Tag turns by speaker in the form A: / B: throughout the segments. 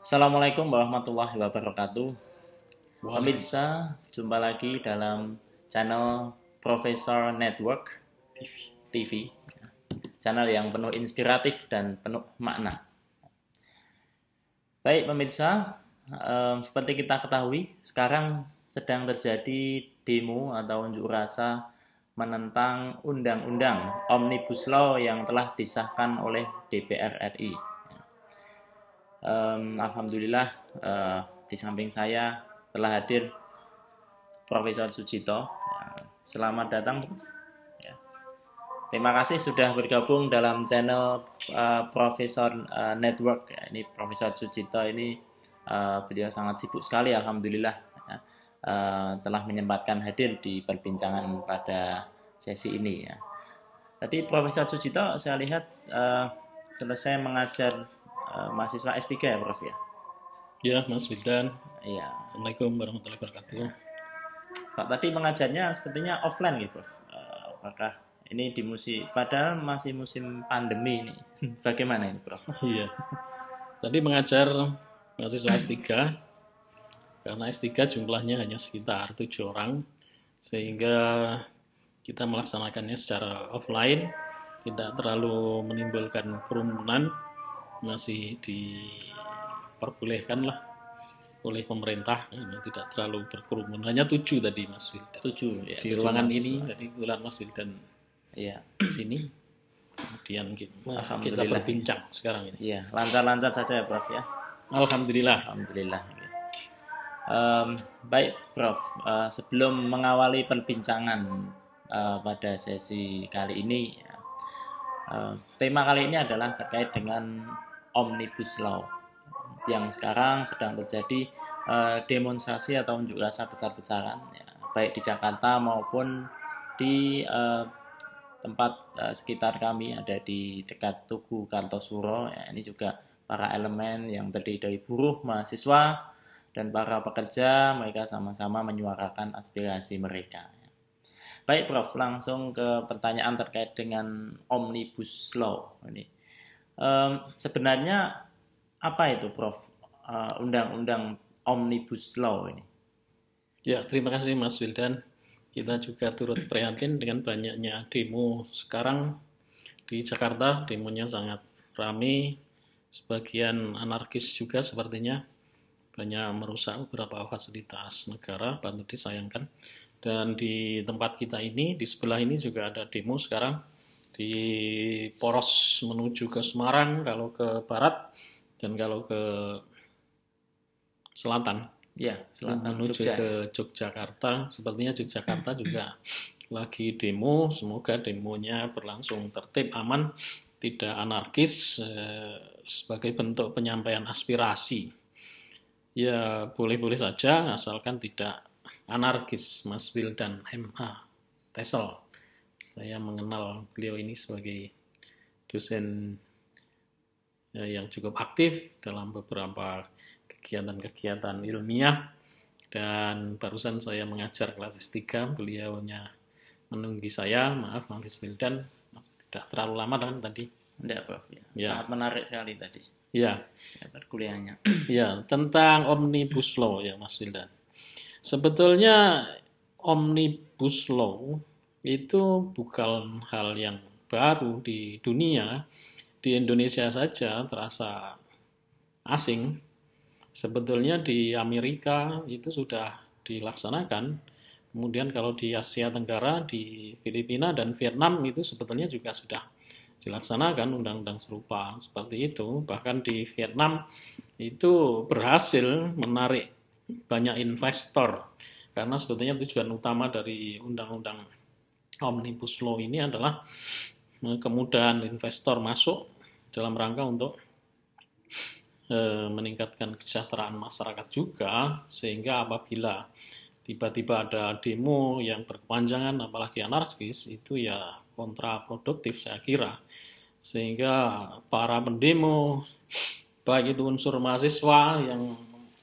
A: Assalamualaikum warahmatullahi wabarakatuh.
B: Waalaikumsalam.
A: Pemirsa, jumpa lagi dalam channel Profesor Network TV. Channel yang penuh inspiratif dan penuh makna. Baik pemirsa, seperti kita ketahui, sekarang sedang terjadi demo atau unjuk rasa menentang Undang-Undang Omnibus Law yang telah disahkan oleh DPR RI. Alhamdulillah di samping saya telah hadir Profesor Sujito. Selamat datang. Terima kasih sudah bergabung dalam channel Profesor Network. Ini Profesor Sujito ini beliau sangat sibuk sekali, alhamdulillah telah menyempatkan hadir di perbincangan pada sesi ini. Tadi Profesor Sujito saya lihat selesai mengajar mahasiswa S3 ya Prof ya?
B: Ya Mas Wildan.
A: Iya.
B: Assalamualaikum warahmatullahi wabarakatuh.
A: Pak tadi mengajarnya sepertinya offline gitu Prof. Apakah ini di padahal masih musim pandemi ini. Bagaimana ini Prof?
B: Iya. Tadi mengajar mahasiswa S3 karena S3 jumlahnya hanya sekitar 7 orang sehingga kita melaksanakannya secara offline, tidak terlalu menimbulkan kerumunan, masih diperbolehkan lah oleh pemerintah, tidak terlalu berkerumun. Hanya 7 tadi Mas Wildan.
A: 7 ya,
B: di ruangan ini, tadi ulang Mas Wildan
A: iya.
B: sini. Kemudian kita berbincang sekarang ini.
A: Iya, lancar-lancar saja ya Prof ya.
B: Alhamdulillah.
A: Alhamdulillah. Baik Prof, sebelum mengawali perbincangan pada sesi kali ini, tema kali ini adalah terkait dengan Omnibus Law yang sekarang sedang terjadi demonstrasi atau unjuk rasa besar-besaran, ya, baik di Jakarta maupun di tempat sekitar kami ada di dekat Tugu Kartosuro. Ya, ini juga para elemen yang terdiri dari buruh, mahasiswa, dan para pekerja, mereka sama-sama menyuarakan aspirasi mereka. Baik Prof, langsung ke pertanyaan terkait dengan Omnibus Law ini. Sebenarnya apa itu Prof, undang-undang Omnibus Law ini?
B: Ya, terima kasih Mas Wildan. Kita juga turut prihatin dengan banyaknya demo sekarang di Jakarta. Demonya sangat ramai, sebagian anarkis juga sepertinya, banyak merusak beberapa fasilitas negara, patut disayangkan. Dan di tempat kita ini, di sebelah ini juga ada demo sekarang di poros menuju ke Semarang kalau ke barat, dan kalau ke selatan,
A: ya, selatan
B: menuju ke Yogyakarta. Sepertinya Yogyakarta juga lagi demo. Semoga demonya berlangsung tertib, aman, tidak anarkis, sebagai bentuk penyampaian aspirasi. Ya boleh-boleh saja asalkan tidak anarkis. Mas Wildan MA Tesel, saya mengenal beliau ini sebagai dosen yang cukup aktif dalam beberapa kegiatan-kegiatan ilmiah, dan barusan saya mengajar kelas S3, beliaunya menunggu saya. Maaf Mas Wildan, tidak terlalu lama kan tadi?
A: Tidak Prof ya. Sangat menarik sekali tadi
B: ya
A: perkuliahannya.
B: Ya, tentang Omnibus Law ya Mas Wildan. Sebetulnya Omnibus Law itu bukan hal yang baru di dunia. Di Indonesia saja terasa asing. Sebetulnya di Amerika itu sudah dilaksanakan. Kemudian kalau di Asia Tenggara, di Filipina dan Vietnam itu sebetulnya juga sudah dilaksanakan undang-undang serupa seperti itu. Bahkan di Vietnam itu berhasil menarik banyak investor, karena sebetulnya tujuan utama dari undang-undang Omnibus Law ini adalah kemudahan investor masuk dalam rangka untuk meningkatkan kesejahteraan masyarakat juga, sehingga apabila tiba-tiba ada demo yang berkepanjangan apalagi anarkis, itu ya kontraproduktif saya kira, sehingga para pendemo, baik itu unsur mahasiswa yang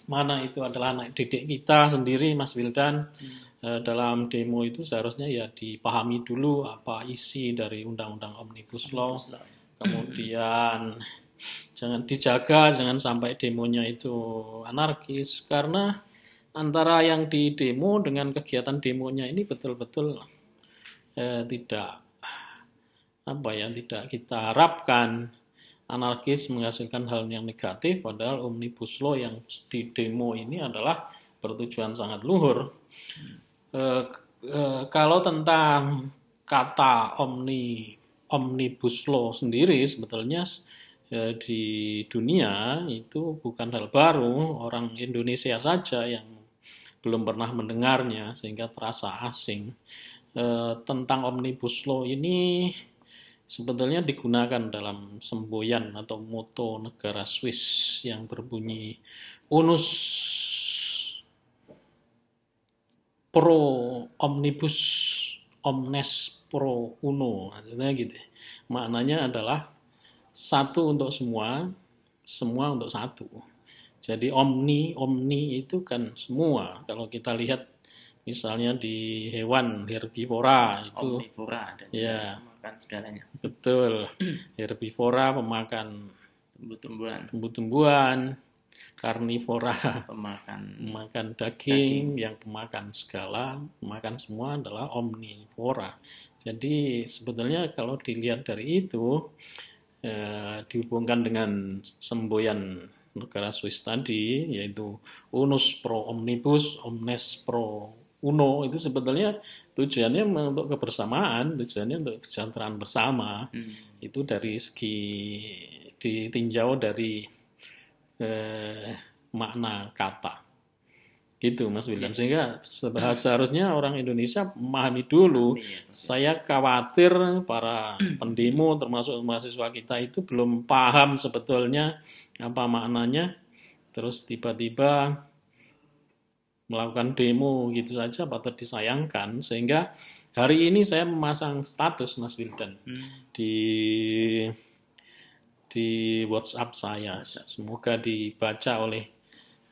B: mana itu adalah anak didik kita sendiri Mas Wildan, dalam demo itu seharusnya ya dipahami dulu apa isi dari undang-undang Omnibus Law, kemudian Jangan dijaga, jangan sampai demonya itu anarkis, karena antara yang di demo dengan kegiatan demonya ini betul-betul tidak tidak kita harapkan. Anarkis menghasilkan hal yang negatif, padahal Omnibus Law yang di demo ini adalah bertujuan sangat luhur. Kalau tentang kata Omnibus Law sendiri, sebetulnya di dunia itu bukan hal baru. Orang Indonesia saja yang belum pernah mendengarnya sehingga terasa asing. Tentang Omnibus Law ini sebetulnya digunakan dalam semboyan atau moto negara Swiss yang berbunyi Unus pro omnibus, omnes pro uno, maksudnya gitu. Maknanya adalah satu untuk semua, semua untuk satu. Jadi omni itu kan semua. Kalau kita lihat misalnya di hewan herbivora itu,
A: omnivora ada
B: ya,
A: makan segalanya.
B: Betul. Herbivora pemakan tumbuh-tumbuhan, karnivora pemakan daging, yang pemakan segala, pemakan semua adalah omnivora. Jadi sebetulnya kalau dilihat dari itu, dihubungkan dengan semboyan negara Swiss tadi, yaitu unus pro omnibus, omnes pro uno, itu sebetulnya tujuannya untuk kebersamaan, tujuannya untuk kesejahteraan bersama. Itu dari segi ditinjau dari makna kata. Gitu Mas Wildan. Sehingga seharusnya orang Indonesia memahami dulu. Saya khawatir para pendemo termasuk mahasiswa kita itu belum paham sebetulnya apa maknanya. Terus tiba-tiba melakukan demo gitu saja patut disayangkan. Sehingga hari ini saya memasang status Mas Wildan di WhatsApp saya. Semoga dibaca oleh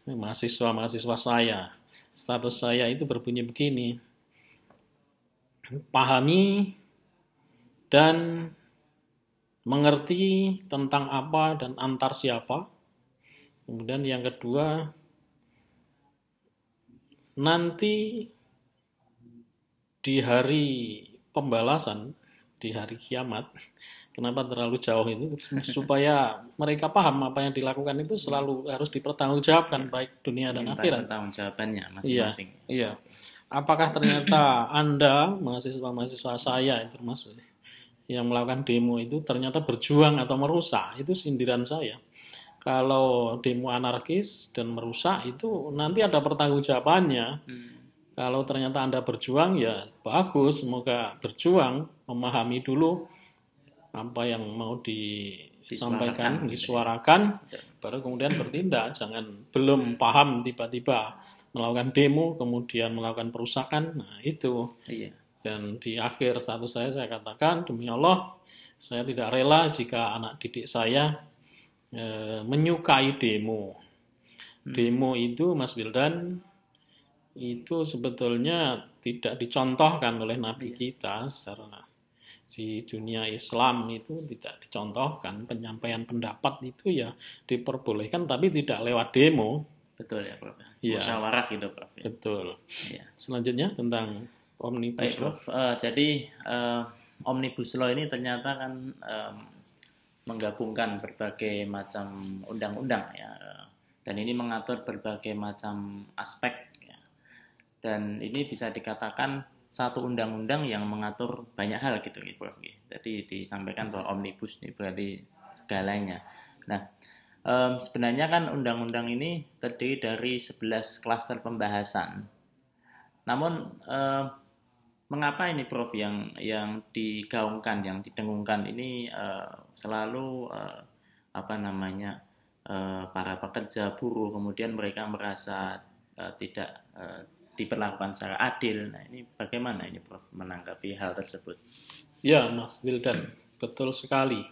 B: mahasiswa-mahasiswa saya. Status saya itu berbunyi begini: pahami dan mengerti tentang apa dan antar siapa. Kemudian yang kedua, nanti di hari pembalasan, di hari kiamat, kenapa terlalu jauh itu? Supaya mereka paham apa yang dilakukan itu selalu harus dipertanggungjawabkan, baik dunia dan akhirat.
A: Pertanggungjawabannya masing-masing.
B: Iya. Apakah ternyata Anda, mahasiswa-mahasiswa saya, termasuk yang melakukan demo itu ternyata berjuang atau merusak? Itu sindiran saya. Kalau demo anarkis dan merusak itu nanti ada pertanggungjawabannya. Kalau ternyata Anda berjuang, ya bagus, semoga berjuang, memahami dulu apa yang mau disampaikan, disuarakan, baru kemudian bertindak. Jangan belum paham tiba-tiba melakukan demo, kemudian melakukan perusakan. Nah itu. Dan di akhir status saya katakan, demi Allah, saya tidak rela jika anak didik saya menyukai demo. Demo itu, Mas Wildan, itu sebetulnya tidak dicontohkan oleh Nabi kita secara di dunia Islam itu tidak dicontohkan. Penyampaian pendapat itu ya diperbolehkan, tapi tidak lewat demo.
A: Betul ya, Prof. Musyawarah gitu, Prof.
B: Betul. Ya. Selanjutnya tentang Omnibus Law.
A: Jadi Omnibus Law ini ternyata kan menggabungkan berbagai macam undang-undang ya, dan ini mengatur berbagai macam aspek ya. Dan ini bisa dikatakan satu undang-undang yang mengatur banyak hal gitu Prof. Jadi disampaikan bahwa omnibus ini berarti segalanya. Nah, sebenarnya kan undang-undang ini terdiri dari 11 klaster pembahasan. Namun mengapa ini Prof yang digaungkan, yang didengungkan ini selalu para pekerja buruh, kemudian mereka merasa tidak diperlakukan secara adil. Nah, ini bagaimana ini Prof menanggapi hal tersebut?
B: Ya, Mas Wildan, betul sekali.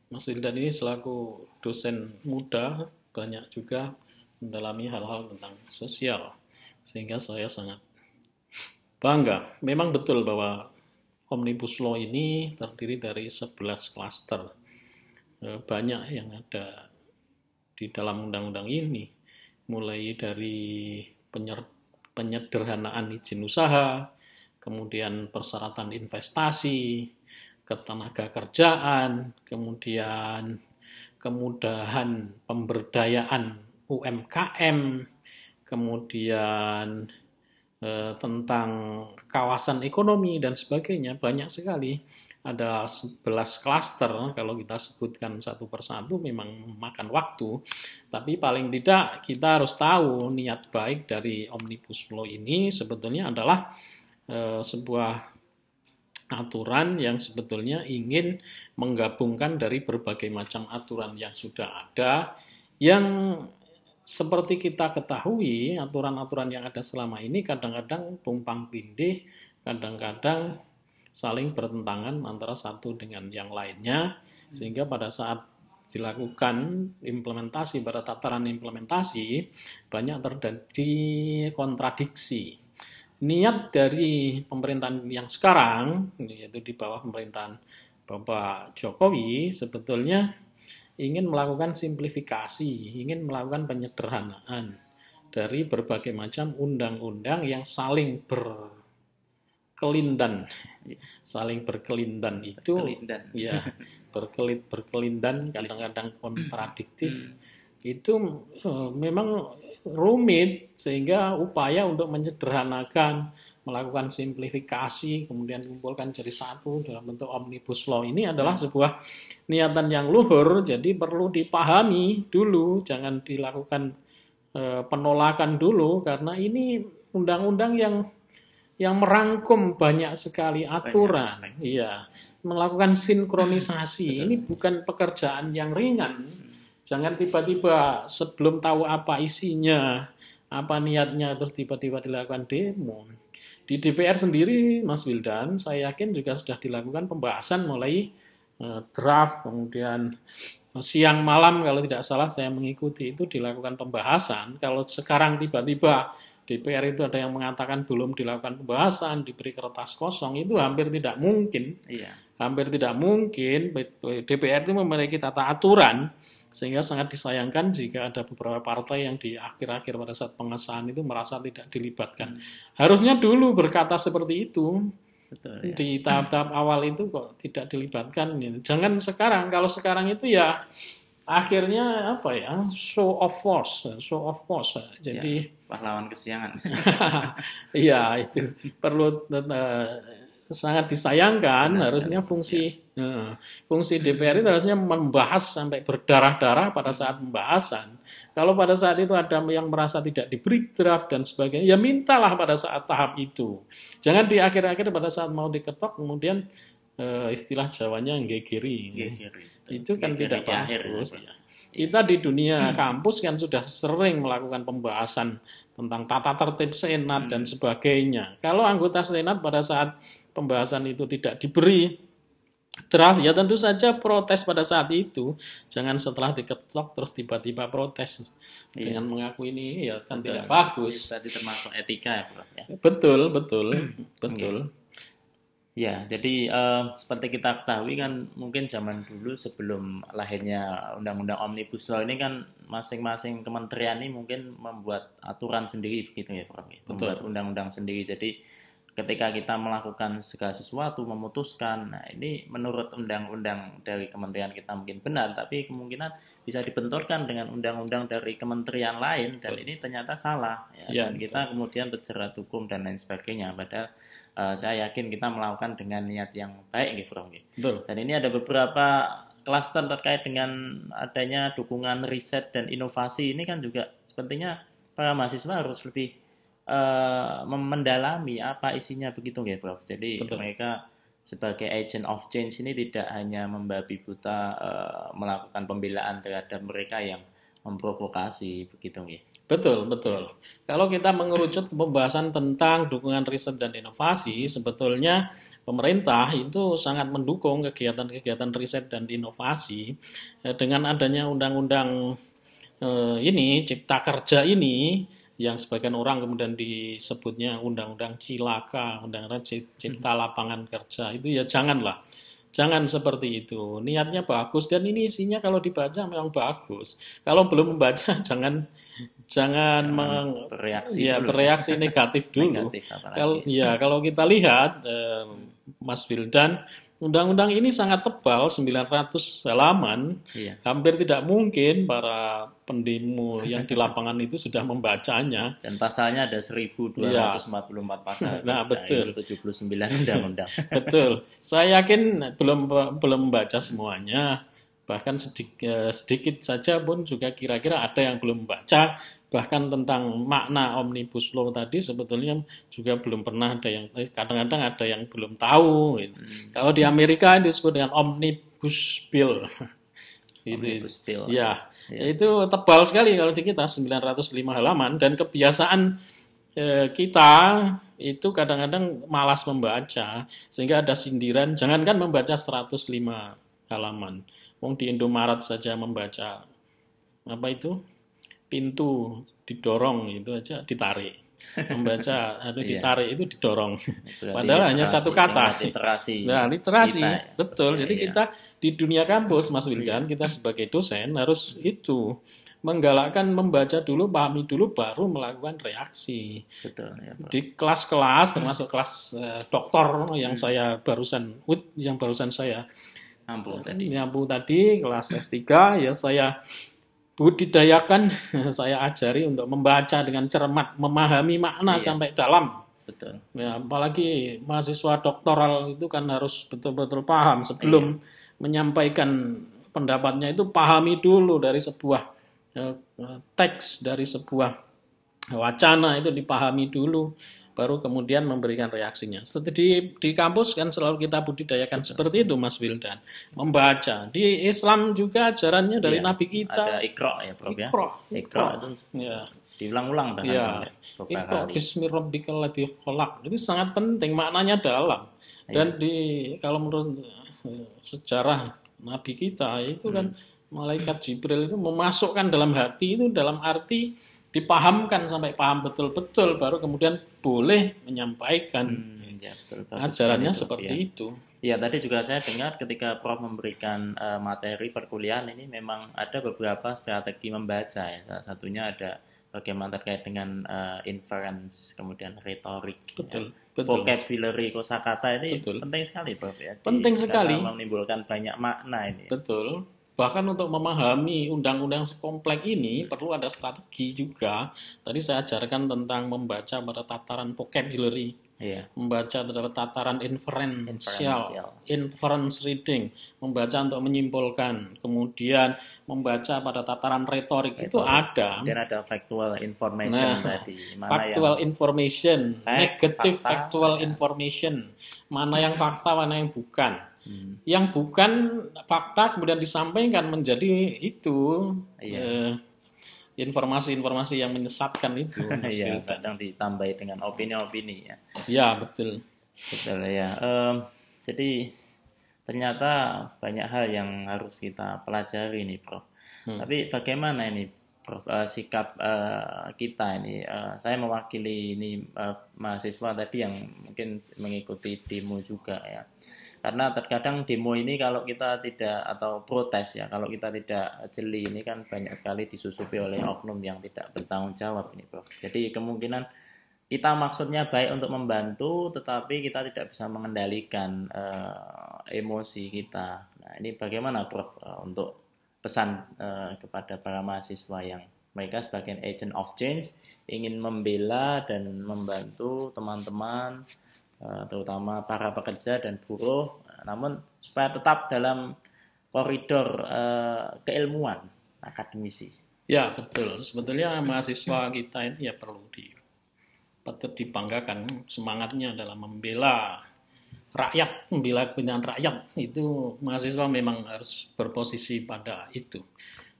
B: Mas Wildan ini selaku dosen muda banyak juga mendalami hal-hal tentang sosial, sehingga saya sangat bangga. Memang betul bahwa Omnibus Law ini terdiri dari 11 klaster. banyak yang ada di dalam undang-undang ini, mulai dari penyederhanaan izin usaha, kemudian persyaratan investasi, ketenaga kerjaan, kemudian kemudahan pemberdayaan UMKM, kemudian tentang kawasan ekonomi dan sebagainya, banyak sekali. Ada 11 klaster, kalau kita sebutkan satu persatu memang makan waktu, tapi paling tidak kita harus tahu niat baik dari Omnibus Law ini sebetulnya adalah sebuah aturan yang sebetulnya ingin menggabungkan dari berbagai macam aturan yang sudah ada, yang seperti kita ketahui aturan-aturan yang ada selama ini kadang-kadang tumpang tindih, kadang-kadang saling bertentangan antara satu dengan yang lainnya, sehingga pada saat dilakukan implementasi, pada tataran implementasi banyak terjadi kontradiksi. Niat dari pemerintahan yang sekarang, yaitu di bawah pemerintahan Bapak Jokowi, sebetulnya ingin melakukan simplifikasi, ingin melakukan penyederhanaan dari berbagai macam undang-undang yang saling berkelindan itu ya, berkelindan kadang-kadang kontradiktif, itu memang rumit, sehingga upaya untuk menyederhanakan, melakukan simplifikasi, kemudian kumpulkan jadi satu dalam bentuk Omnibus Law ini adalah sebuah niatan yang luhur. Jadi perlu dipahami dulu, jangan dilakukan penolakan dulu, karena ini undang-undang yang merangkum banyak sekali aturan, iya, melakukan sinkronisasi. Ini bukan pekerjaan yang ringan. Jangan tiba-tiba sebelum tahu apa isinya, apa niatnya, terus tiba-tiba dilakukan demo. Di DPR sendiri, Mas Wildan, saya yakin juga sudah dilakukan pembahasan mulai draft, kemudian siang malam kalau tidak salah saya mengikuti itu dilakukan pembahasan. Kalau sekarang tiba-tiba DPR itu ada yang mengatakan belum dilakukan pembahasan, diberi kertas kosong, itu hampir tidak mungkin.
A: Iya.
B: Hampir tidak mungkin. DPR itu memiliki tata aturan, sehingga sangat disayangkan jika ada beberapa partai yang di akhir-akhir pada saat pengesahan itu merasa tidak dilibatkan. Harusnya dulu berkata seperti itu.
A: Betul, ya.
B: Di tahap-tahap awal itu kok tidak dilibatkan. Jangan sekarang. Kalau sekarang itu ya akhirnya apa ya, show of force. Jadi
A: ya, pahlawan kesiangan.
B: Iya, itu perlu sangat disayangkan.
A: Benar,
B: harusnya fungsi DPR itu harusnya membahas sampai berdarah-darah pada saat pembahasan. Kalau pada saat itu ada yang merasa tidak diberi draft dan sebagainya, ya mintalah pada saat tahap itu. Jangan di akhir-akhir pada saat mau diketok kemudian istilah Jawanya gegeri. Itu kan tidak bagus. Ya. Kita di dunia kampus kan sudah sering melakukan pembahasan tentang tata tertib Senat dan sebagainya. Kalau anggota Senat pada saat pembahasan itu tidak diberi draft, ya tentu saja protes pada saat itu. Jangan setelah diketok terus tiba-tiba protes dengan mengaku ini ya kan tidak bagus.
A: Tadi termasuk etika ya, Prof. Ya.
B: Betul.
A: Ya, jadi seperti kita ketahui kan mungkin zaman dulu sebelum lahirnya Undang-Undang Omnibus Law ini kan masing-masing kementerian ini mungkin membuat aturan sendiri begitu ya, Prof. Membuat undang-undang sendiri. Jadi ketika kita melakukan segala sesuatu, memutuskan, nah ini menurut undang-undang dari kementerian kita mungkin benar, tapi kemungkinan bisa dibenturkan dengan undang-undang dari kementerian lain, dan ini ternyata salah. Ya, dan kita kemudian terjerat hukum dan lain sebagainya. Padahal saya yakin kita melakukan dengan niat yang baik, gitu, Prof. Dan ini ada beberapa klaster terkait dengan adanya dukungan riset dan inovasi. Ini kan juga sepertinya para mahasiswa harus lebih mendalami apa isinya begitu ya, Prof. Jadi mereka sebagai agent of change ini tidak hanya membabi buta melakukan pembelaan terhadap mereka yang memprovokasi begitu ya.
B: Betul. Kalau kita mengerucut ke pembahasan tentang dukungan riset dan inovasi, sebetulnya pemerintah itu sangat mendukung kegiatan-kegiatan riset dan inovasi. Dengan adanya undang-undang ini, Cipta Kerja ini, yang sebagian orang kemudian disebutnya undang-undang cilaka, undang-undang cipta lapangan kerja, itu ya janganlah. Jangan seperti itu. Niatnya bagus dan ini isinya kalau dibaca memang bagus. Kalau belum membaca jangan
A: bereaksi
B: ya
A: dulu.
B: bereaksi negatif dulu.
A: Negatif apalagi.
B: Kalau kita lihat Mas Wildan, undang-undang ini sangat tebal, 900 halaman.
A: Iya.
B: Hampir tidak mungkin para pendemo yang di lapangan itu sudah membacanya.
A: Dan pasalnya ada 1244 pasal.
B: Nah, betul.
A: 79 undang-undang.
B: Betul. Saya yakin belum membaca semuanya. Bahkan sedikit saja pun juga kira-kira ada yang belum membaca. Bahkan tentang makna Omnibus Law tadi sebetulnya juga belum pernah ada yang, kadang-kadang ada yang belum tahu. Gitu. Kalau di Amerika disebut dengan Omnibus Bill.
A: Omnibus Bill.
B: Ya, itu tebal sekali kalau di kita 905 halaman dan kebiasaan kita itu kadang-kadang malas membaca sehingga ada sindiran jangankan membaca 105 halaman. Wong di Indomaret saja membaca apa itu? Pintu didorong itu aja ditarik. Membaca ditarik itu didorong. Padahal hanya satu kata.
A: Literasi.
B: Nah, literasi.
A: Kita, ya.
B: Betul. Jadi kita di dunia kampus, Mas Wildan, kita sebagai dosen harus itu menggalakkan membaca dulu, pahami dulu, baru melakukan reaksi.
A: Betul. Ya,
B: di kelas-kelas, termasuk kelas doktor yang barusan saya nyambung tadi, kelas S3, ya saya budidayakan, saya ajari untuk membaca dengan cermat, memahami makna sampai dalam.
A: Betul.
B: Ya, apalagi mahasiswa doktoral itu kan harus betul-betul paham sebelum menyampaikan pendapatnya itu pahami dulu dari sebuah teks, dari sebuah wacana itu dipahami dulu, baru kemudian memberikan reaksinya. Di kampus kan selalu kita budidayakan seperti itu, Mas Wildan. Membaca. Di Islam juga ajarannya dari Nabi kita.
A: Ada Iqra ya, Prof.
B: Iqra
A: itu
B: ya.
A: Diulang-ulang bahkan sampai beberapa kali.
B: Bismi rabbikal ladzi khalaq. Itu sangat penting, maknanya dalam. Dan kalau menurut sejarah Nabi kita itu kan malaikat Jibril itu memasukkan dalam hati itu dalam arti dipahamkan sampai paham betul-betul baru kemudian boleh menyampaikan ajarannya seperti itu.
A: Ya, tadi juga saya dengar ketika Prof memberikan materi perkuliahan ini memang ada beberapa strategi membaca ya. Salah satunya ada bagaimana terkait dengan inference, kemudian retorik,
B: betul.
A: vocabulary, kosakata ini penting sekali, Prof ya.
B: Penting sekali.
A: Menimbulkan banyak makna ini.
B: Betul. Bahkan untuk memahami undang-undang sekompleks ini perlu ada strategi juga. Tadi saya ajarkan tentang membaca pada tataran vocabulary, membaca pada tataran inferensial, inference reading, membaca untuk menyimpulkan, kemudian membaca pada tataran retorik. Itu ada.
A: Dan ada factual information tadi.
B: Factual information, negative factual information. Mana yang fakta, mana yang bukan. Yang bukan fakta kemudian disampaikan menjadi itu informasi-informasi yang menyesatkan itu.
A: Kadang ditambahi dengan opini-opini ya.
B: Ya, betul.
A: Betul ya. Jadi ternyata banyak hal yang harus kita pelajari nih, Prof. Tapi bagaimana ini, Prof, sikap kita ini? Saya mewakili ini mahasiswa tadi yang mungkin mengikuti demo juga ya. Karena terkadang demo ini kalau kita tidak, atau protes ya, kalau kita tidak jeli ini kan banyak sekali disusupi oleh oknum yang tidak bertanggung jawab ini, Prof. Jadi kemungkinan kita maksudnya baik untuk membantu, tetapi kita tidak bisa mengendalikan emosi kita. Nah, ini bagaimana, Prof, untuk pesan kepada para mahasiswa yang mereka sebagai agent of change ingin membela dan membantu teman-teman, terutama para pekerja dan buruh, namun supaya tetap dalam koridor keilmuan akademisi.
B: Ya, betul. Sebetulnya mahasiswa kita ini ya perlu patut dibanggakan semangatnya dalam membela rakyat, membela kepentingan rakyat. Itu mahasiswa memang harus berposisi pada itu.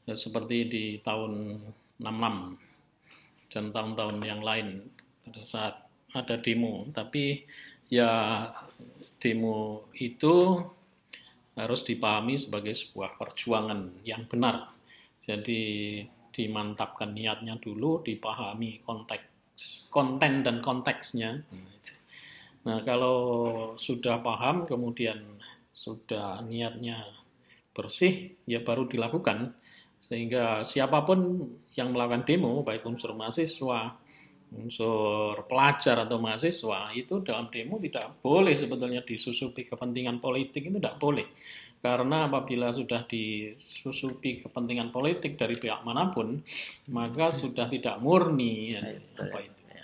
B: Ya, seperti di tahun 66 dan tahun-tahun yang lain pada saat ada demo, tapi ya demo itu harus dipahami sebagai sebuah perjuangan yang benar. Jadi dimantapkan niatnya dulu, dipahami konten dan konteksnya. Nah, kalau sudah paham kemudian sudah niatnya bersih, ya baru dilakukan. Sehingga siapapun yang melakukan demo, baik unsur mahasiswa, unsur pelajar atau mahasiswa, itu dalam demo tidak boleh sebetulnya disusupi kepentingan politik, itu tidak boleh. Karena apabila sudah disusupi kepentingan politik dari pihak manapun, maka sudah tidak murni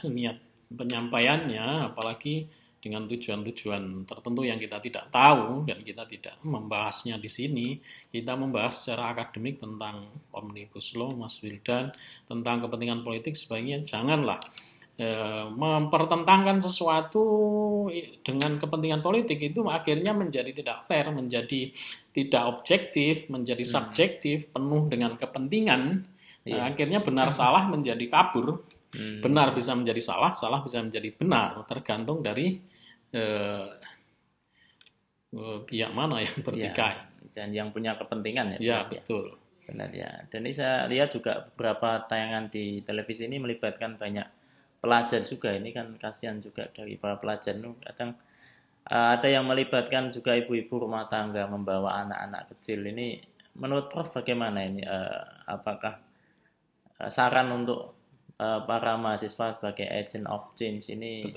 B: niat penyampaiannya, apalagi dengan tujuan-tujuan tertentu yang kita tidak tahu dan kita tidak membahasnya di sini. Kita membahas secara akademik tentang Omnibus Law, Mas Wildan, tentang kepentingan politik. Sebaiknya janganlah mempertentangkan sesuatu dengan kepentingan politik, itu akhirnya menjadi tidak fair, menjadi tidak objektif, menjadi subjektif, penuh dengan kepentingan. Akhirnya benar salah menjadi kabur. Benar bisa menjadi salah, salah bisa menjadi benar, tergantung dari pihak mana yang bertikai.
A: Dan yang punya kepentingan
B: ya. Betul.
A: Benar ya. Dan ini saya lihat juga beberapa tayangan di televisi ini melibatkan banyak pelajar juga. Ini kan kasihan juga dari para pelajar. Kadang ada yang melibatkan juga ibu-ibu rumah tangga membawa anak-anak kecil. Ini menurut Prof bagaimana ini? Apakah saran untuk para mahasiswa sebagai agent of change ini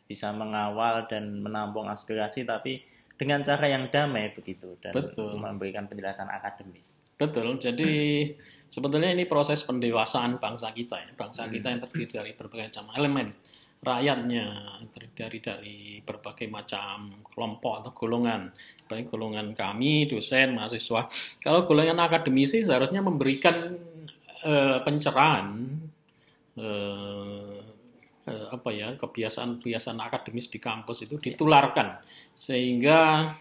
A: bisa mengawal dan menampung aspirasi tapi dengan cara yang damai begitu dan memberikan penjelasan akademis? Betul.
B: Jadi sebetulnya ini proses pendewasaan bangsa kita ya. Bangsa kita yang terdiri dari berbagai macam elemen, rakyatnya terdiri dari berbagai macam kelompok atau golongan, baik golongan kami, dosen, mahasiswa. Kalau golongan akademisi seharusnya memberikan pencerahan, kebiasaan akademis di kampus itu ditularkan sehingga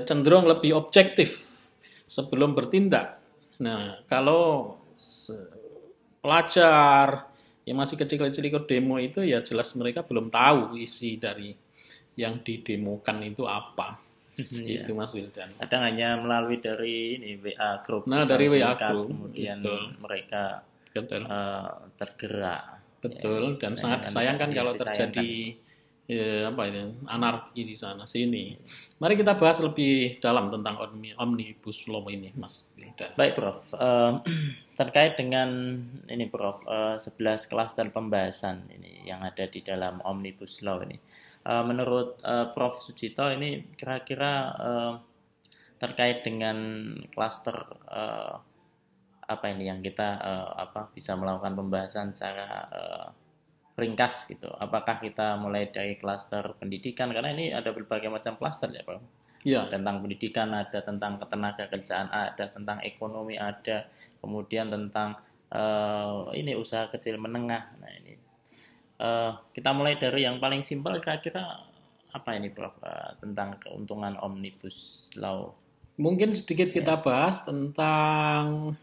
B: cenderung lebih objektif sebelum bertindak. Nah, kalau pelajar yang masih kecil-kecil ikut demo itu, ya jelas mereka belum tahu isi dari yang didemokan itu apa. Itu Mas Wildan.
A: Kadang hanya melalui dari ini WA group.
B: Nah, dari WA group
A: kemudian mereka tergerak.
B: Betul. Dan sangat disayangkan kalau terjadi anarki di sana sini. Mari kita bahas lebih dalam tentang Omnibus Law ini, Mas Wildan.
A: Baik, Prof. Terkait dengan ini, Prof, 11 klaster pembahasan ini yang ada di dalam Omnibus Law ini. Menurut Prof Sucito ini kira-kira terkait dengan klaster apa ini yang kita bisa melakukan pembahasan secara ringkas gitu. Apakah kita mulai dari klaster pendidikan, karena ini ada berbagai macam klaster ya, Prof. Ya. Tentang pendidikan ada, tentang ketenaga kerjaan ada, tentang ekonomi ada, kemudian tentang ini usaha kecil menengah. Nah ini kita mulai dari yang paling simpel, kira-kira apa ini, Prof, tentang keuntungan Omnibus Law?
B: Mungkin sedikit kita bahas tentang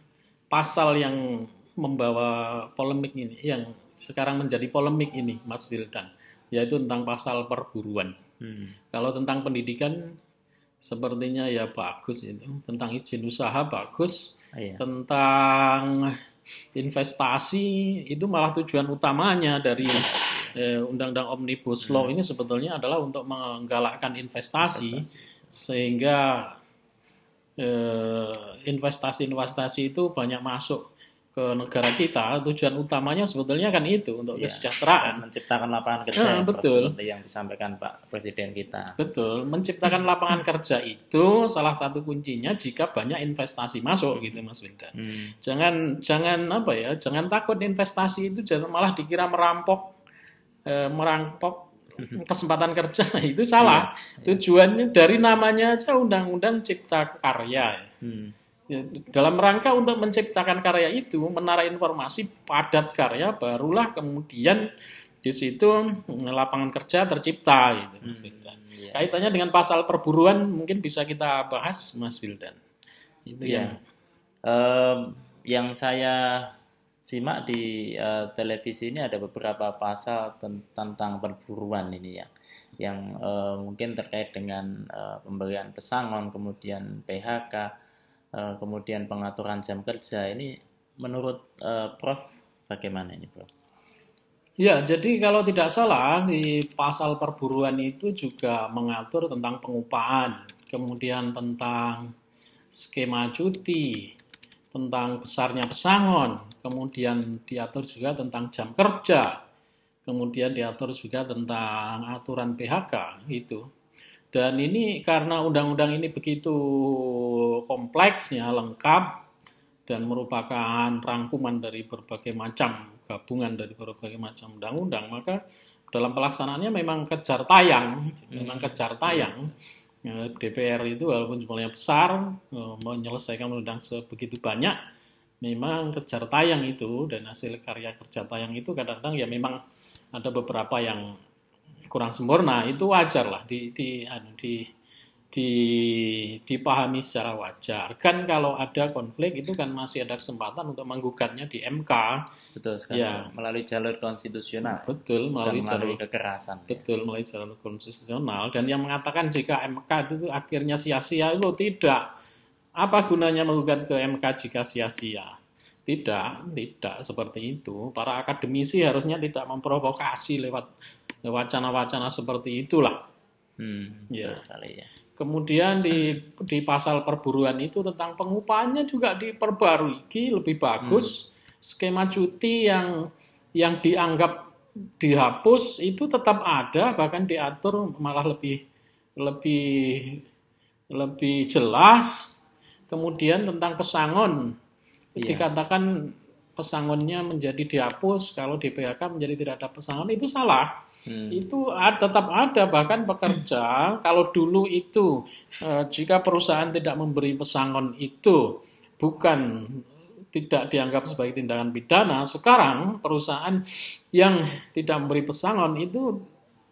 B: pasal yang membawa polemik ini, yang sekarang menjadi polemik ini, Mas Wildan, yaitu tentang pasal perburuan. Kalau tentang pendidikan sepertinya ya bagus itu, tentang izin usaha bagus, tentang investasi itu malah tujuan utamanya dari Undang-Undang Omnibus Law ini sebetulnya adalah untuk menggalakkan investasi. Sehingga investasi itu banyak masuk ke negara kita. Tujuan utamanya sebetulnya kan itu untuk kesejahteraan,
A: menciptakan lapangan kerja.
B: Betul.
A: Yang disampaikan Pak Presiden kita.
B: Betul, menciptakan lapangan kerja itu salah satu kuncinya jika banyak investasi masuk gitu, Mas Wildan. Jangan takut investasi itu jangan malah dikira merampok kesempatan kerja. Itu salah. Tujuannya dari namanya aja Undang-Undang Cipta Karya. Dalam rangka untuk menciptakan karya itu, menarik informasi, padat karya, barulah kemudian di situ lapangan kerja tercipta gitu, Mas Wildan. Kaitannya dengan pasal perburuan mungkin bisa kita bahas, Mas Wildan. Itu
A: yang saya simak di televisi ini ada beberapa pasal tentang perburuan ini ya, yang mungkin terkait dengan pemberian pesangon, kemudian PHK, kemudian pengaturan jam kerja. Ini menurut Prof bagaimana ini, Prof?
B: Ya, jadi kalau tidak salah di pasal perburuan itu juga mengatur tentang pengupahan, kemudian tentang skema cuti, tentang besarnya pesangon, kemudian diatur juga tentang jam kerja, kemudian diatur juga tentang aturan PHK gitu. Dan ini karena undang-undang ini begitu kompleksnya, lengkap, dan merupakan rangkuman dari berbagai macam, gabungan dari berbagai macam undang-undang, maka dalam pelaksanaannya memang kejar tayang, DPR itu walaupun jumlahnya besar, menyelesaikan undang sebegitu banyak, memang kejar tayang itu, dan hasil karya kerja tayang itu kadang-kadang ya memang ada beberapa yang kurang sempurna, itu wajar lah dipahami secara wajar. Kan kalau ada konflik itu kan masih ada kesempatan untuk menggugatnya di MK.
A: Betul sekali.
B: Ya.
A: Melalui jalur konstitusional.
B: Betul, melalui jalur
A: kekerasan.
B: Betul, melalui jalur konstitusional. Dan yang mengatakan jika MK itu akhirnya sia-sia, itu tidak. Apa gunanya menggugat ke MK jika sia-sia? Tidak seperti itu. Para akademisi harusnya tidak memprovokasi lewat wacana-wacana seperti itulah.
A: Betul sekali ya.
B: Kemudian di pasal perburuan itu tentang pengupahannya juga diperbarui lebih bagus. Skema cuti yang dianggap dihapus itu tetap ada, bahkan diatur malah lebih jelas. Kemudian tentang pesangon, dikatakan pesangonnya menjadi dihapus kalau di PHK menjadi tidak ada pesangon, itu salah. Itu tetap ada, bahkan pekerja kalau dulu itu jika perusahaan tidak memberi pesangon itu tidak dianggap sebagai tindakan pidana. Sekarang perusahaan yang tidak memberi pesangon itu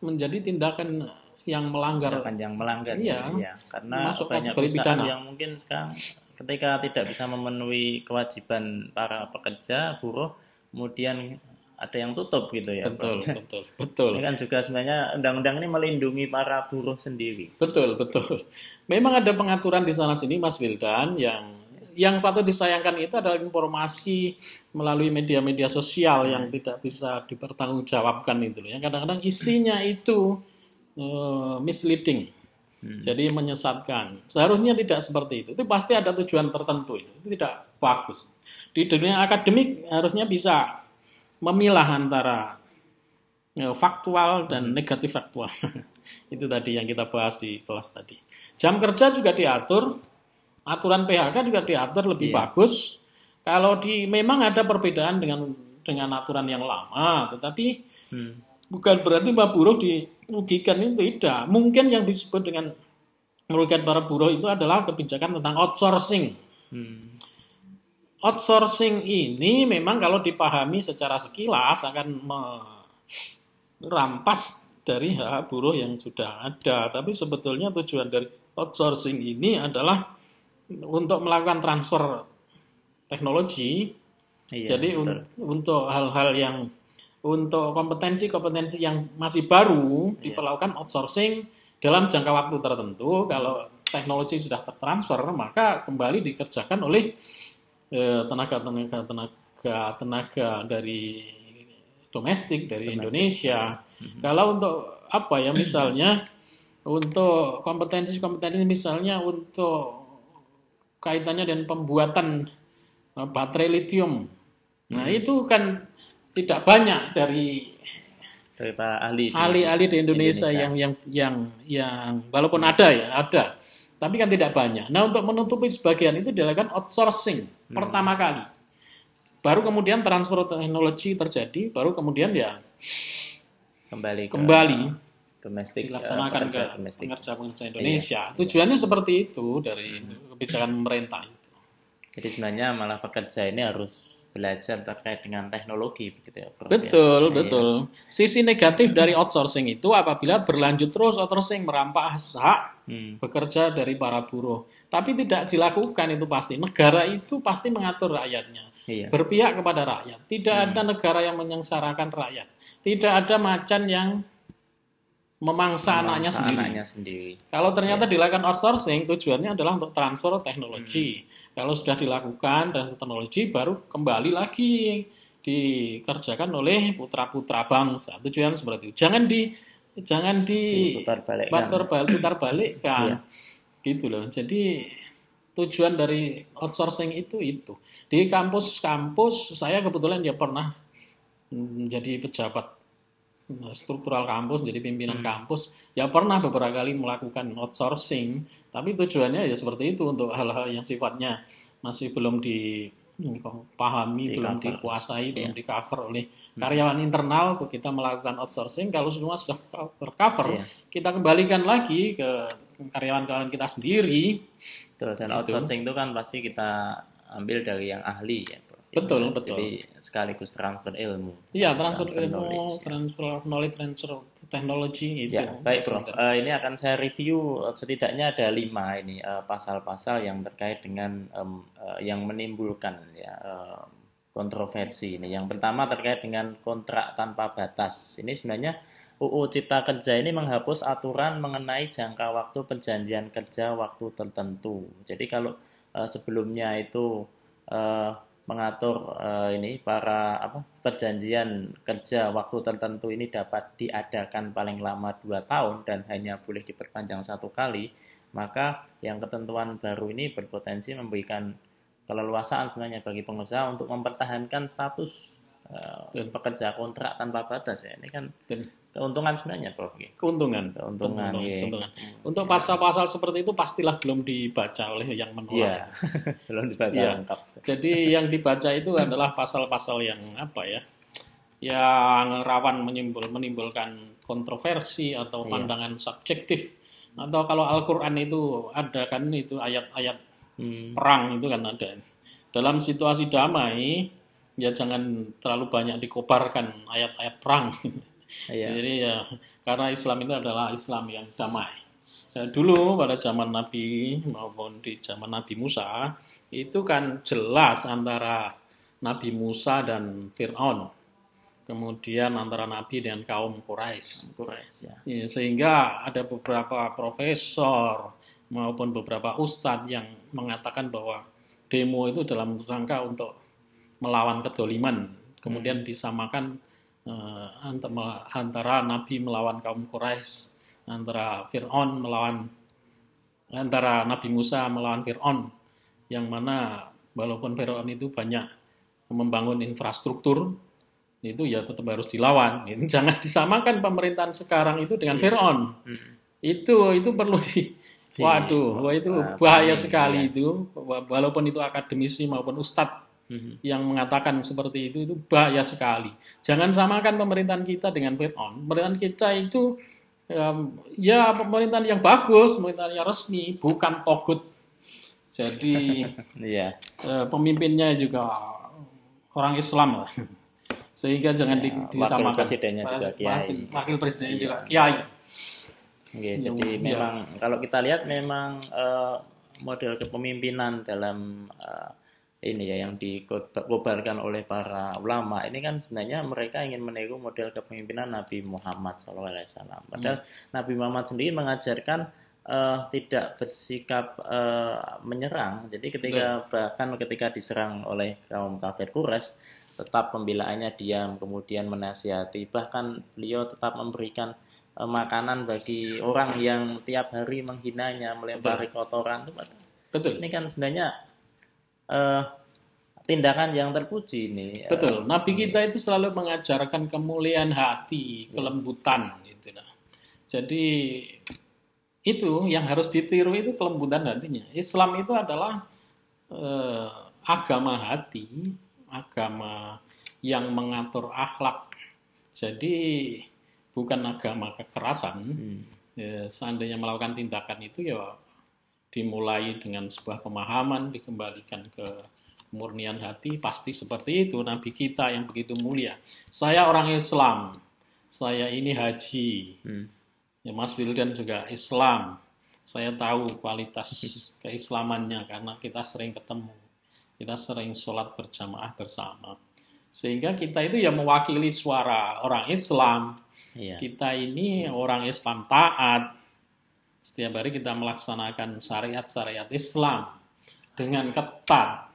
B: menjadi tindakan yang melanggar.
A: Iya. Karena
B: masuk
A: banyak perusahaan yang mungkin sekarang ketika tidak bisa memenuhi kewajiban para pekerja, buruh, kemudian ada yang tutup gitu ya.
B: Betul.
A: Ini kan juga sebenarnya undang-undang ini melindungi para buruh sendiri.
B: Betul. Memang ada pengaturan di sana sini, Mas Wildan, yang patut disayangkan itu adalah informasi melalui media-media sosial yang tidak bisa dipertanggungjawabkan itu. Yang kadang-kadang isinya itu misleading. Jadi menyesatkan. Seharusnya tidak seperti itu. Itu pasti ada tujuan tertentu itu. Itu tidak bagus. Di dunia akademik harusnya bisa memilah antara faktual dan negatif faktual. Itu tadi yang kita bahas di kelas tadi. Jam kerja juga diatur, aturan PHK juga diatur lebih bagus. Kalau memang ada perbedaan dengan aturan yang lama, tetapi bukan berarti para buruh dirugikan, itu tidak. Mungkin yang disebut dengan merugikan para buruh itu adalah kebijakan tentang outsourcing. Outsourcing ini memang kalau dipahami secara sekilas akan merampas dari hak buruh yang sudah ada. Tapi sebetulnya tujuan dari outsourcing ini adalah untuk melakukan transfer teknologi. Jadi untuk hal-hal yang untuk kompetensi yang masih baru diperlakukan outsourcing dalam jangka waktu tertentu. Kalau teknologi sudah tertransfer, maka kembali dikerjakan oleh tenaga dari domestik dari Indonesia. Kalau untuk misalnya untuk kompetensi misalnya untuk kaitannya dengan pembuatan baterai lithium, nah itu kan tidak banyak dari
A: para
B: ahli di Indonesia yang walaupun ada. Tapi kan tidak banyak. Nah, untuk menutupi sebagian itu dilakukan outsourcing pertama kali. Baru kemudian transfer teknologi terjadi, baru kemudian kembali
A: domestik
B: dilaksanakan ke pengerja-pengerja Indonesia. Tujuannya seperti itu dari kebijakan pemerintah itu.
A: Jadi sebenarnya malah pekerja ini harus belajar terkait dengan teknologi begitu ya, Prof.
B: Betul. Sisi negatif dari outsourcing itu apabila berlanjut terus outsourcing merampas hak bekerja dari para buruh. Tapi tidak dilakukan itu pasti. Negara itu pasti mengatur rakyatnya. Berpihak kepada rakyat. Tidak ada negara yang menyengsarakan rakyat. Tidak ada macan yang memangsa anaknya sendiri. Kalau ternyata dilakukan outsourcing, tujuannya adalah untuk transfer teknologi. Kalau sudah dilakukan transfer teknologi, baru kembali lagi dikerjakan oleh putra-putra bangsa. Tujuan seperti itu. Jangan putar balikkan. Gitu loh. Jadi tujuan dari outsourcing itu. Di kampus-kampus saya kebetulan ya pernah menjadi pejabat struktural kampus, jadi pimpinan kampus, ya pernah beberapa kali melakukan outsourcing, tapi tujuannya ya seperti itu untuk hal-hal yang sifatnya masih belum dipahami, belum dikuasai, belum di cover oleh karyawan internal. Kita melakukan outsourcing, kalau semua sudah tercover, kita kembalikan lagi ke karyawan-karyawan kita sendiri.
A: Betul, dan outsourcing itu kan pasti kita ambil dari yang ahli ya.
B: Betul.
A: Jadi sekaligus transfer ilmu.
B: Iya, transfer ilmu, transfer knowledge, transfer teknologi itu.
A: Ya, baik Prof. Ini akan saya review setidaknya ada 5 ini pasal-pasal yang terkait dengan yang menimbulkan kontroversi ini. Yang pertama terkait dengan kontrak tanpa batas. Ini sebenarnya UU Cipta Kerja ini menghapus aturan mengenai jangka waktu perjanjian kerja waktu tertentu. Jadi kalau sebelumnya itu mengatur ini perjanjian kerja waktu tertentu ini dapat diadakan paling lama 2 tahun dan hanya boleh diperpanjang 1 kali, maka yang ketentuan baru ini berpotensi memberikan keleluasaan sebenarnya bagi pengusaha untuk mempertahankan status pekerja kontrak tanpa batas ya. Ini kan keuntungan sebenarnya, Prof.
B: Keuntungan. Untuk pasal-pasal seperti itu pastilah belum dibaca oleh yang menolak.
A: Belum dibaca lengkap.
B: Jadi yang dibaca itu adalah pasal-pasal yang yang rawan menimbulkan kontroversi atau pandangan subjektif. Atau kalau Al-Quran itu ada kan itu ayat-ayat perang itu kan ada. Dalam situasi damai ya jangan terlalu banyak dikobarkan ayat-ayat perang. Jadi karena Islam itu adalah Islam yang damai. Dulu pada zaman Nabi maupun di zaman Nabi Musa itu kan jelas antara Nabi Musa dan Fir'aun. Kemudian antara Nabi dengan kaum Quraisy. Sehingga ada beberapa profesor maupun beberapa ustadz yang mengatakan bahwa demo itu dalam rangka untuk melawan kedoliman. Kemudian disamakan antara Nabi melawan kaum Quraisy, antara Nabi Musa melawan Fir'aun, yang mana walaupun Fir'aun itu banyak membangun infrastruktur, itu ya tetap harus dilawan. Ini jangan disamakan pemerintahan sekarang itu dengan Fir'aun. Itu perlu itu bahaya sekali itu, walaupun itu akademisi maupun ustadz yang mengatakan seperti itu bahaya sekali. Jangan samakan pemerintahan kita dengan Fir'aun. Pemerintahan kita itu pemerintahan yang bagus, pemerintahan yang resmi, bukan togut. Jadi pemimpinnya juga orang Islam lah. Sehingga jangan disamakan. Wakil presidennya juga kiai.
A: Jadi memang kalau kita lihat memang model kepemimpinan dalam ini ya yang dikobarkan oleh para ulama ini kan sebenarnya mereka ingin meniru model kepemimpinan Nabi Muhammad SAW. Padahal Nabi Muhammad sendiri mengajarkan tidak bersikap menyerang. Jadi bahkan ketika diserang oleh kaum kafir Quraisy, tetap pembelaannya diam, kemudian menasihati. Bahkan beliau tetap memberikan makanan bagi orang yang tiap hari menghinanya, melempari kotoran.
B: Betul.
A: Ini kan sebenarnya tindakan yang terpuji ini.
B: Betul. Nabi kita itu selalu mengajarkan kemuliaan hati, kelembutan gitu. Jadi itu yang harus ditiru itu kelembutan hatinya. Islam itu adalah agama hati, agama yang mengatur akhlak. Jadi bukan agama kekerasan. Seandainya melakukan tindakan itu ya dimulai dengan sebuah pemahaman, dikembalikan ke kemurnian hati, pasti seperti itu. Nabi kita yang begitu mulia. Saya orang Islam, saya ini haji. Ya, Mas Wildan juga Islam. Saya tahu kualitas keislamannya karena kita sering ketemu. Kita sering sholat berjamaah bersama. Sehingga kita itu ya mewakili suara orang Islam. Kita ini orang Islam taat. Setiap hari kita melaksanakan syariat-syariat Islam dengan ketat.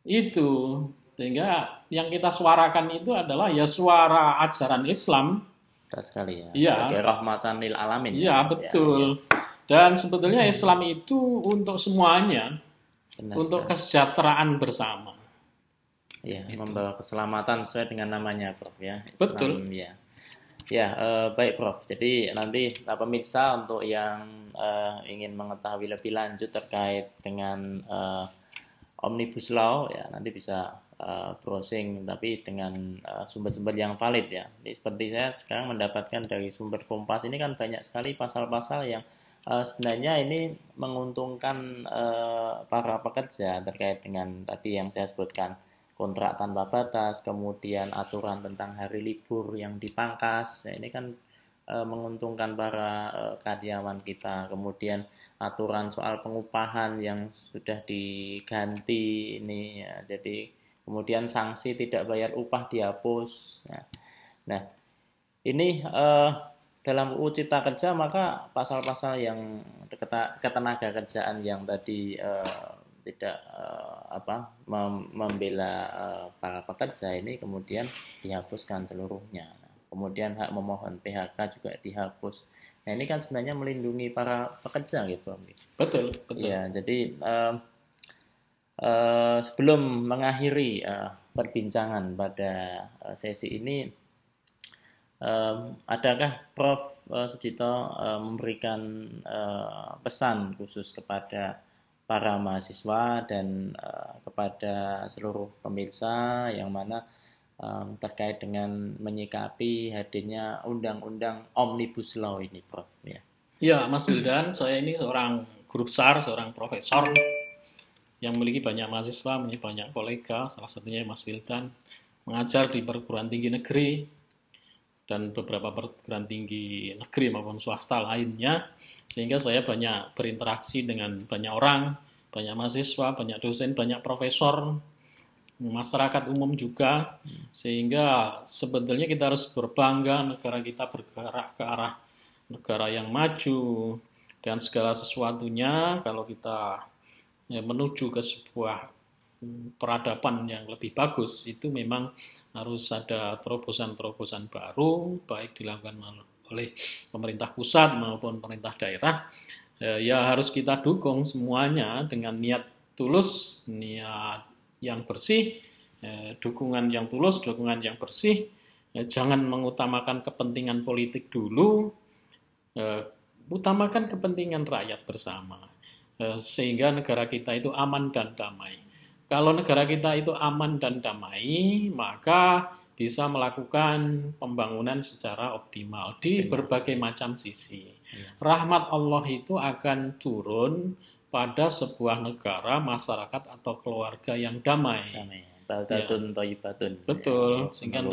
B: Itu Sehingga yang kita suarakan itu adalah ya suara ajaran Islam.
A: Betul sekali ya.
B: Iya.
A: Sebagai rahmatan lil alamin.
B: Iya, betul. Dan sebetulnya Islam itu untuk semuanya,
A: Benar
B: untuk
A: sekali.
B: kesejahteraan bersama.
A: Ya, membawa keselamatan sesuai dengan namanya, Prof ya. Islam,
B: Betul.
A: ya. Ya, baik Prof. Jadi nanti pemirsa untuk yang ingin mengetahui lebih lanjut terkait dengan Omnibus Law ya nanti bisa browsing tapi dengan sumber-sumber yang valid ya. Jadi seperti saya sekarang mendapatkan dari sumber Kompas ini kan banyak sekali pasal-pasal yang sebenarnya ini menguntungkan para pekerja terkait dengan tadi yang saya sebutkan kontrak tanpa batas, kemudian aturan tentang hari libur yang dipangkas, ya, ini kan menguntungkan para karyawan kita. Kemudian aturan soal pengupahan yang sudah diganti ini, ya, jadi kemudian sanksi tidak bayar upah dihapus. Ya. Nah, ini dalam UU Cipta Kerja maka pasal-pasal yang ketenaga kerjaan yang tadi tidak membela para pekerja ini kemudian dihapuskan seluruhnya. Kemudian hak memohon PHK juga dihapus. Nah ini kan sebenarnya melindungi para pekerja gitu.
B: Betul.
A: Ya jadi sebelum mengakhiri perbincangan pada sesi ini, adakah Prof Sujito memberikan pesan khusus kepada para mahasiswa dan kepada seluruh pemirsa yang mana terkait dengan menyikapi hadirnya undang-undang Omnibus Law ini, Prof?
B: Ya, Mas Wildan, saya ini seorang guru besar, seorang profesor yang memiliki banyak mahasiswa, memiliki banyak kolega, salah satunya Mas Wildan, mengajar di perguruan tinggi negeri dan beberapa perguruan tinggi negeri maupun swasta lainnya, sehingga saya banyak berinteraksi dengan banyak orang, banyak mahasiswa, banyak dosen, banyak profesor, masyarakat umum juga, sehingga sebetulnya kita harus berbangga negara kita bergerak ke arah negara yang maju dan segala sesuatunya kalau kita menuju ke sebuah peradaban yang lebih bagus itu memang harus ada terobosan-terobosan baru baik dilakukan oleh pemerintah pusat maupun pemerintah daerah. Ya harus kita dukung semuanya dengan niat tulus, niat yang bersih, dukungan yang tulus, dukungan yang bersih. Jangan mengutamakan kepentingan politik dulu, utamakan kepentingan rakyat bersama. Sehingga negara kita itu aman dan damai. Kalau negara kita itu aman dan damai, maka bisa melakukan pembangunan secara optimal di berbagai macam sisi. Rahmat Allah itu akan turun pada sebuah negara, masyarakat atau keluarga yang damai.
A: Baldatun thayyibatun.
B: Betul, sehingga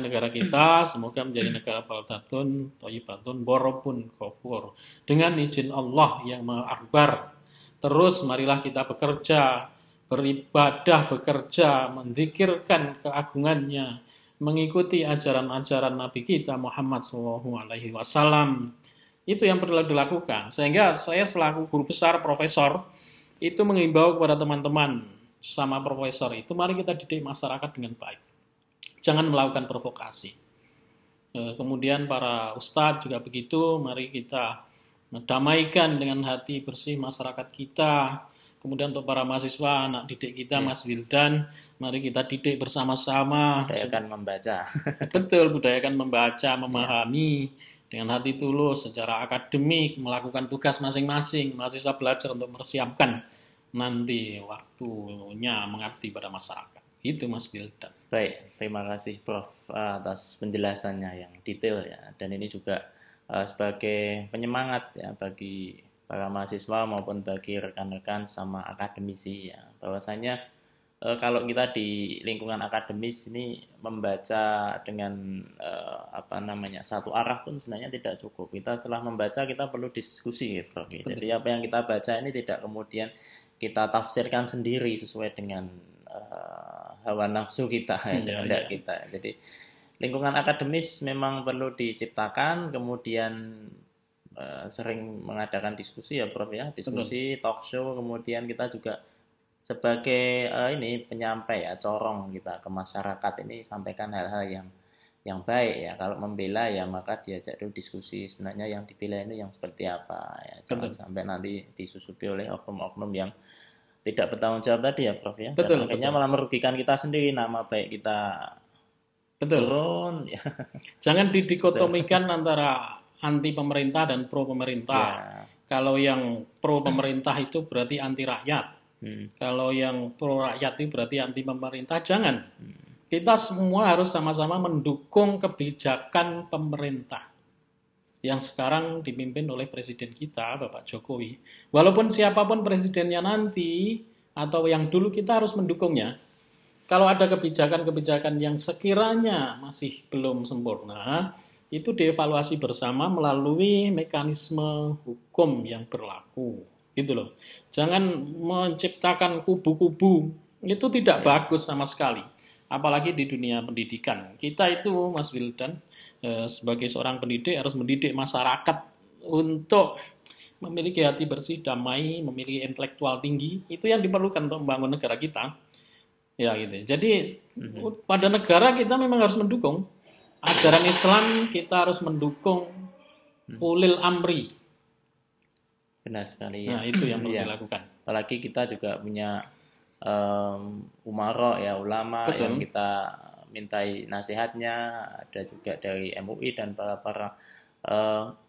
B: negara kita semoga menjadi negara baldatun thayyibatun borobun ghafur. Dengan izin Allah yang Maha Akbar. Terus marilah kita bekerja, beribadah, bekerja, menzikirkan keagungannya, mengikuti ajaran-ajaran Nabi kita Muhammad SAW. Itu yang perlu dilakukan. Sehingga saya selaku guru besar, profesor, itu mengimbau kepada teman-teman sama profesor itu, mari kita didik masyarakat dengan baik. Jangan melakukan provokasi. Kemudian para ustadz juga begitu, mari kita damaikan dengan hati bersih masyarakat kita. Kemudian untuk para mahasiswa, anak didik kita, Mas Wildan, mari kita didik bersama-sama.
A: Budayakan membaca.
B: Betul, budayakan membaca, memahami dengan hati tulus secara akademik, melakukan tugas masing-masing. Mahasiswa belajar untuk mempersiapkan nanti waktunya mengabdi pada masyarakat. Itu Mas Wildan.
A: Baik, terima kasih Prof atas penjelasannya yang detail ya. Dan ini juga sebagai penyemangat ya bagi para mahasiswa maupun bagi rekan-rekan sama akademisi ya, bahwasanya kalau kita di lingkungan akademis ini membaca dengan satu arah pun sebenarnya tidak cukup. Kita setelah membaca kita perlu diskusi ya, Prof. Jadi apa yang kita baca ini tidak kemudian kita tafsirkan sendiri sesuai dengan hawa nafsu kita ya, kita. Jadi lingkungan akademis memang perlu diciptakan, kemudian sering mengadakan diskusi ya Prof ya, diskusi, talk show, kemudian kita juga sebagai ini penyampai ya, corong kita ke masyarakat ini, sampaikan hal-hal yang baik ya. Kalau membela ya maka diajak dulu diskusi sebenarnya yang dibela ini yang seperti apa ya. Jangan sampai nanti disusupi oleh oknum-oknum yang tidak bertanggung jawab tadi ya Prof ya. Dan akhirnya malah merugikan kita sendiri, nama baik kita turun ya.
B: Jangan didikotomikan antara anti pemerintah dan pro pemerintah. Ya. Kalau yang pro pemerintah itu berarti anti rakyat. Kalau yang pro rakyat itu berarti anti pemerintah. Jangan. Kita semua harus sama-sama mendukung kebijakan pemerintah yang sekarang dipimpin oleh presiden kita, Bapak Jokowi. Walaupun siapapun presidennya nanti, atau yang dulu, kita harus mendukungnya. Kalau ada kebijakan-kebijakan yang sekiranya masih belum sempurna, itu dievaluasi bersama melalui mekanisme hukum yang berlaku. Gitu loh. Jangan menciptakan kubu-kubu. Itu tidak bagus sama sekali. Apalagi di dunia pendidikan. Kita itu, Mas Wildan, sebagai seorang pendidik harus mendidik masyarakat untuk memiliki hati bersih, damai, memiliki intelektual tinggi. Itu yang diperlukan untuk membangun negara kita. Ya gitu. Jadi pada negara kita memang harus mendukung ajaran Islam, kita harus mendukung ulil amri.
A: Benar sekali ya.
B: Nah, itu yang perlu dilakukan.
A: Apalagi kita juga punya umaro ya, ulama yang kita mintai nasihatnya, ada juga dari MUI dan para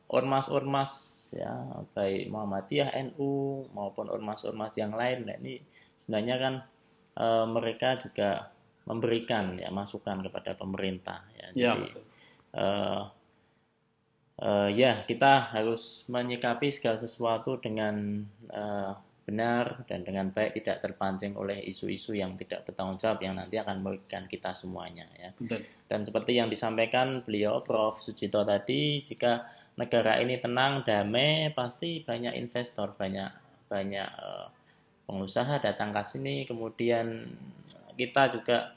A: ormas-ormas ya, baik Muhammadiyah, NU maupun ormas-ormas yang lain. Nah, ini sebenarnya kan mereka juga memberikan ya masukan kepada pemerintah ya. Jadi ya kita harus menyikapi segala sesuatu dengan benar dan dengan baik, tidak terpancing oleh isu-isu yang tidak bertanggung jawab yang nanti akan merugikan kita semuanya ya.
B: Betul.
A: Dan seperti yang disampaikan beliau Prof Sucito tadi, jika negara ini tenang, damai, pasti banyak investor, banyak pengusaha datang ke sini, kemudian kita juga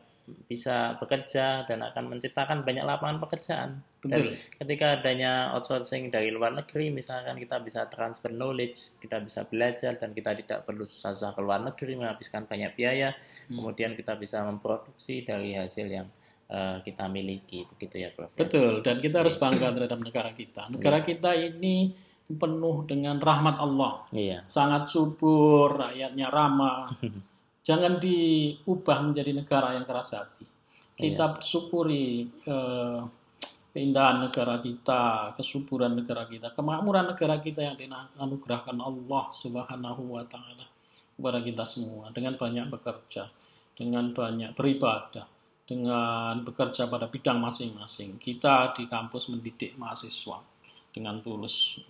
A: bisa bekerja dan akan menciptakan banyak lapangan pekerjaan.
B: Betul.
A: Dan ketika adanya outsourcing dari luar negeri, misalkan kita bisa transfer knowledge, kita bisa belajar dan kita tidak perlu susah-susah ke luar negeri menghabiskan banyak biaya. Kemudian kita bisa memproduksi dari hasil yang kita miliki, begitu ya Prof.
B: Betul, dan kita harus bangga terhadap negara kita. Negara kita ini penuh dengan rahmat Allah. Sangat subur, rakyatnya ramah. Jangan diubah menjadi negara yang keras hati. Kita syukuri keindahan negara kita, kesuburan negara kita, kemakmuran negara kita yang dianugerahkan Allah Subhanahu wa Ta'ala kepada kita semua, dengan banyak bekerja, dengan banyak beribadah, dengan bekerja pada bidang masing-masing. Kita di kampus mendidik mahasiswa dengan tulus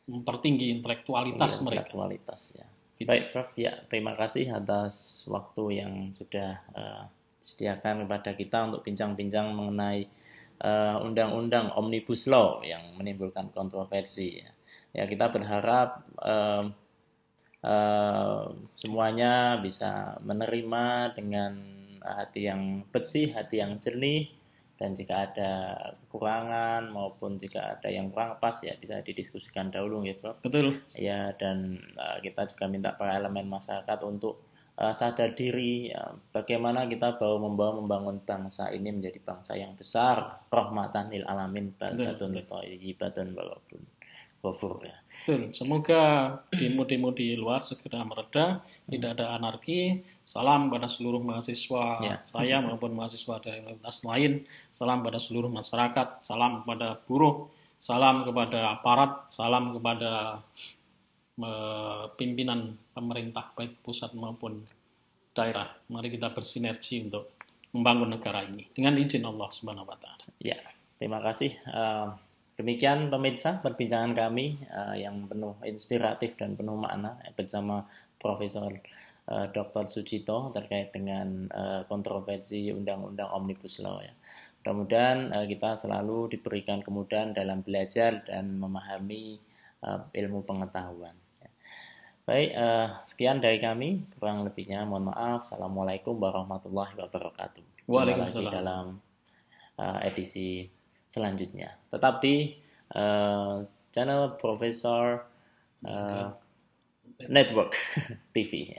B: mempertinggi intelektualitas mereka.
A: Ya. Baik Prof, ya terima kasih atas waktu yang sudah disediakan kepada kita untuk bincang-bincang mengenai undang-undang Omnibus Law yang menimbulkan kontroversi. Ya kita berharap semuanya bisa menerima dengan hati yang bersih, hati yang jernih, dan jika ada kekurangan maupun jika ada yang kurang pas ya bisa didiskusikan dahulu ya Prof.
B: Betul.
A: Ya, dan kita juga minta para elemen masyarakat untuk sadar diri ya, bagaimana kita membangun bangsa ini menjadi bangsa yang besar, rahmatan lil alamin, baldatun thayyibatun walaupun ghafur ya.
B: Betul. Semoga demo-demo di luar segera mereda, tidak ada anarki. Salam pada seluruh mahasiswa saya maupun mahasiswa dari universitas lain. Salam pada seluruh masyarakat. Salam kepada buruh. Salam kepada aparat. Salam kepada pimpinan pemerintah baik pusat maupun daerah. Mari kita bersinergi untuk membangun negara ini dengan izin Allah Subhanahu wa Ta'ala.
A: Ya, terima kasih. Demikian pemirsa perbincangan kami yang penuh inspiratif dan penuh makna bersama Profesor Dr. Sucito terkait dengan kontroversi Undang-Undang Omnibus Law ya. Mudah-mudahan kita selalu diberikan kemudahan dalam belajar dan memahami ilmu pengetahuan. Baik, sekian dari kami. Kurang lebihnya mohon maaf. Assalamualaikum warahmatullahi wabarakatuh.
B: Waalaikumsalam.
A: Jumpa lagi dalam edisi selanjutnya. Tetap di channel Profesor Network TV.